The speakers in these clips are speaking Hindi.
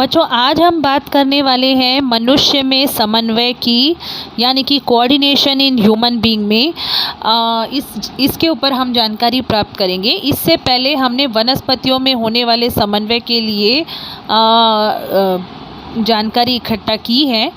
बच्चों आज हम बात करने वाले हैं मनुष्य में समन्वय की, यानी कि कोऑर्डिनेशन इन ह्यूमन बीइंग में। इसके ऊपर हम जानकारी प्राप्त करेंगे। इससे पहले हमने वनस्पतियों में होने वाले समन्वय के लिए जानकारी इकट्ठा की है।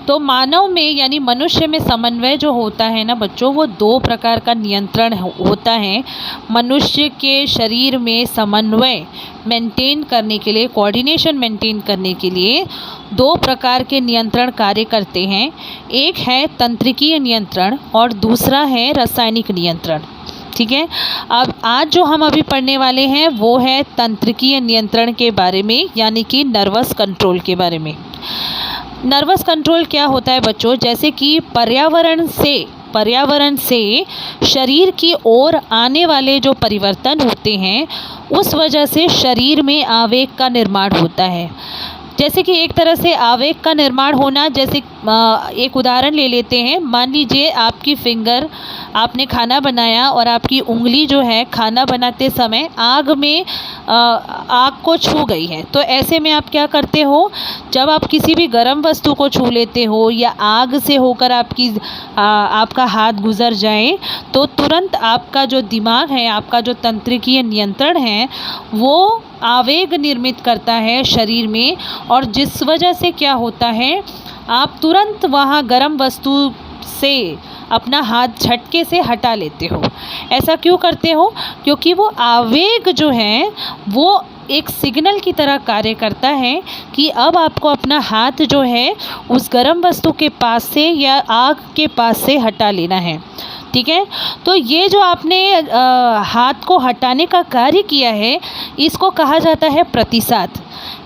तो मानव में यानी मनुष्य में समन्वय जो होता है ना बच्चों, वो दो प्रकार का नियंत्रण होता है। मनुष्य के शरीर में समन्वय मेंटेन करने के लिए, कोऑर्डिनेशन मेंटेन करने के लिए दो प्रकार के नियंत्रण कार्य करते हैं। एक है तंत्रिकीय नियंत्रण और दूसरा है रासायनिक नियंत्रण। ठीक है, अब आज जो हम अभी पढ़ने वाले हैं वो है तंत्रिकीय नियंत्रण के बारे में, यानी कि नर्वस कंट्रोल के बारे में। नर्वस कंट्रोल क्या होता है बच्चों? जैसे कि पर्यावरण से शरीर की ओर आने वाले जो परिवर्तन होते हैं, उस वजह से शरीर में आवेग का निर्माण होता है। जैसे कि एक तरह से आवेग का निर्माण होना, जैसे एक उदाहरण ले लेते हैं। मान लीजिए आपकी फिंगर, आपने खाना बनाया और आपकी उंगली जो है खाना बनाते समय आग को छू गई है। तो ऐसे में आप क्या करते हो? जब आप किसी भी गर्म वस्तु को छू लेते हो या आग से होकर आपका हाथ गुजर जाए, तो तुरंत आपका जो दिमाग है, आपका जो तंत्रिकीय नियंत्रण है, वो आवेग निर्मित करता है शरीर में, और जिस वजह से क्या होता है, आप तुरंत वहाँ गर्म वस्तु से अपना हाथ झटके से हटा लेते हो। ऐसा क्यों करते हो? क्योंकि वो आवेग जो है वो एक सिग्नल की तरह कार्य करता है कि अब आपको अपना हाथ जो है उस गर्म वस्तु के पास से या आग के पास से हटा लेना है। ठीक है, तो ये जो आपने हाथ को हटाने का कार्य किया है, इसको कहा जाता है प्रतिसाद।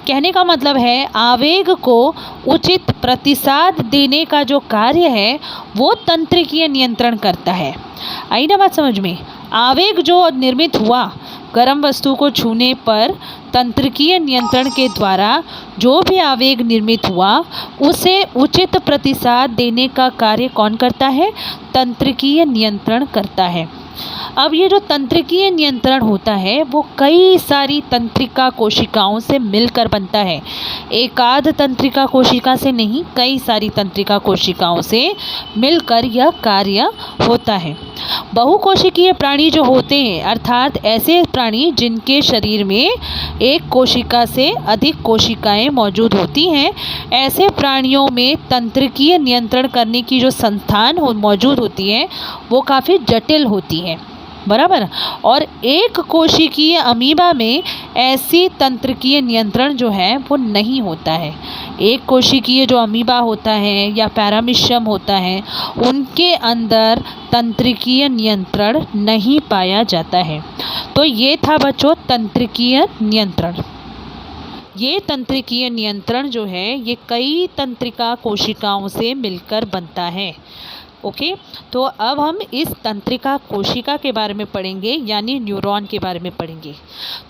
कहने का मतलब है आवेग को उचित प्रतिसाद देने का जो कार्य है वो तंत्रिकीय नियंत्रण करता है। आई ना बात समझ में? आवेग जो निर्मित हुआ गर्म वस्तु को छूने पर, तंत्रिकीय नियंत्रण के द्वारा जो भी आवेग निर्मित हुआ उसे उचित प्रतिसाद देने का कार्य कौन करता है? तंत्रिकीय नियंत्रण करता है। अब ये जो तंत्रिकीय नियंत्रण होता है वो कई सारी तंत्रिका कोशिकाओं से मिलकर बनता है। एकाध तंत्रिका कोशिका से नहीं, कई सारी तंत्रिका कोशिकाओं से मिलकर यह कार्य होता है। बहुकोशिकीय प्राणी जो होते हैं, अर्थात ऐसे प्राणी जिनके शरीर में एक कोशिका से अधिक कोशिकाएं मौजूद होती हैं, ऐसे प्राणियों में तंत्रिकीय नियंत्रण करने की जो संस्थान मौजूद होती है वो काफ़ी जटिल होती है, बराबर। और एक कोशिकीय अमीबा में ऐसी तंत्रिकीय नियंत्रण जो है वो नहीं होता है। एक कोशिकीय जो अमीबा होता है या पैरामीशियम होता है, उनके अंदर तंत्रिकीय नियंत्रण नहीं पाया जाता है। तो ये था बच्चों तंत्रिकीय नियंत्रण। ये तंत्रिकीय नियंत्रण जो है ये कई तंत्रिका कोशिकाओं से मिलकर बनता है। ओके, तो अब हम इस तंत्रिका कोशिका के बारे में पढ़ेंगे, यानी न्यूरॉन के बारे में पढ़ेंगे।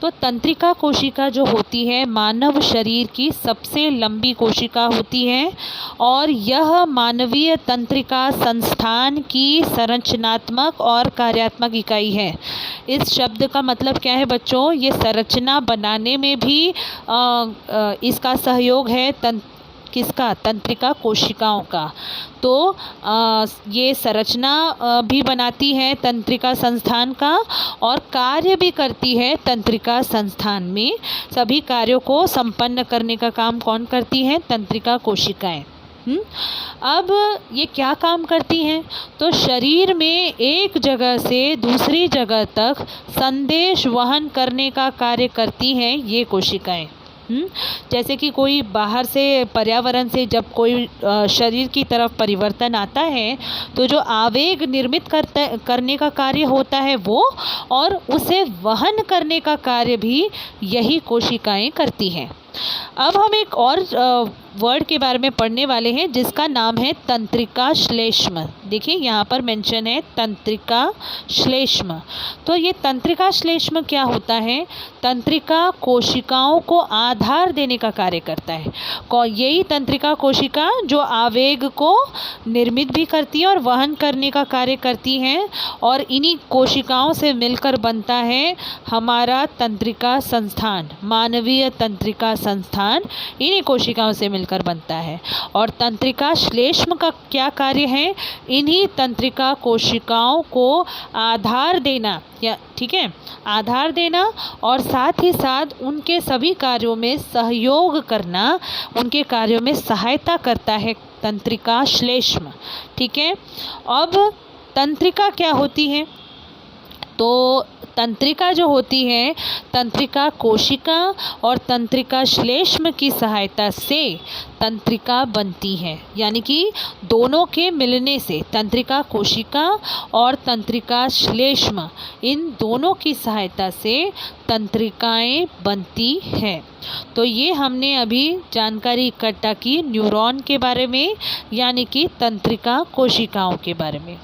तो तंत्रिका कोशिका जो होती है मानव शरीर की सबसे लंबी कोशिका होती है, और यह मानवीय तंत्रिका संस्थान की संरचनात्मक और कार्यात्मक इकाई है। इस शब्द का मतलब क्या है बच्चों? ये संरचना बनाने में भी इसका सहयोग है किसका? तंत्रिका कोशिकाओं का। तो ये संरचना भी बनाती है तंत्रिका संस्थान का, और कार्य भी करती है तंत्रिका संस्थान में। सभी कार्यों को संपन्न करने का काम कौन करती है? तंत्रिका कोशिकाएं। अब ये क्या काम करती हैं? तो शरीर में एक जगह से दूसरी जगह तक संदेश वहन करने का कार्य करती हैं ये कोशिकाएं। जैसे कि कोई बाहर से, पर्यावरण से जब कोई शरीर की तरफ परिवर्तन आता है, तो जो आवेग निर्मित करने का कार्य होता है वो, और उसे वहन करने का कार्य भी यही कोशिकाएं करती हैं। अब हम एक और वर्ड के बारे में पढ़ने वाले हैं जिसका नाम है तंत्रिका श्लेष्म। देखिए यहाँ पर मेंशन है तंत्रिका श्लेष्म। तो ये तंत्रिका श्लेष्म क्या होता है? तंत्रिका कोशिकाओं को आधार देने का कार्य करता है। यही तंत्रिका कोशिका जो आवेग को निर्मित भी करती है और वहन करने का कार्य करती हैं, और इन्हीं कोशिकाओं से मिलकर बनता है हमारा तंत्रिका संस्थान, मानवीय तंत्रिका संस्थान इन्हीं कोशिकाओं से मिलकर बनता है। और तंत्रिका श्लेष्म का क्या कार्य है? इन्हीं तंत्रिका कोशिकाओं को आधार देना, या ठीक है, आधार देना और साथ ही साथ उनके सभी कार्यों में सहयोग करना, उनके कार्यों में सहायता करता है तंत्रिका श्लेष्म। ठीक है, अब तंत्रिका क्या होती है? तो तंत्रिका जो होती है, तंत्रिका कोशिका और तंत्रिका श्लेष्म की सहायता से तंत्रिका बनती है। यानी कि दोनों के मिलने से तंत्रिका कोशिका और तंत्रिका श्लेष्म, इन दोनों की सहायता से तंत्रिकाएं बनती हैं। तो ये हमने अभी जानकारी इकट्ठा की न्यूरॉन के बारे में, यानी कि तंत्रिका कोशिकाओं के बारे में।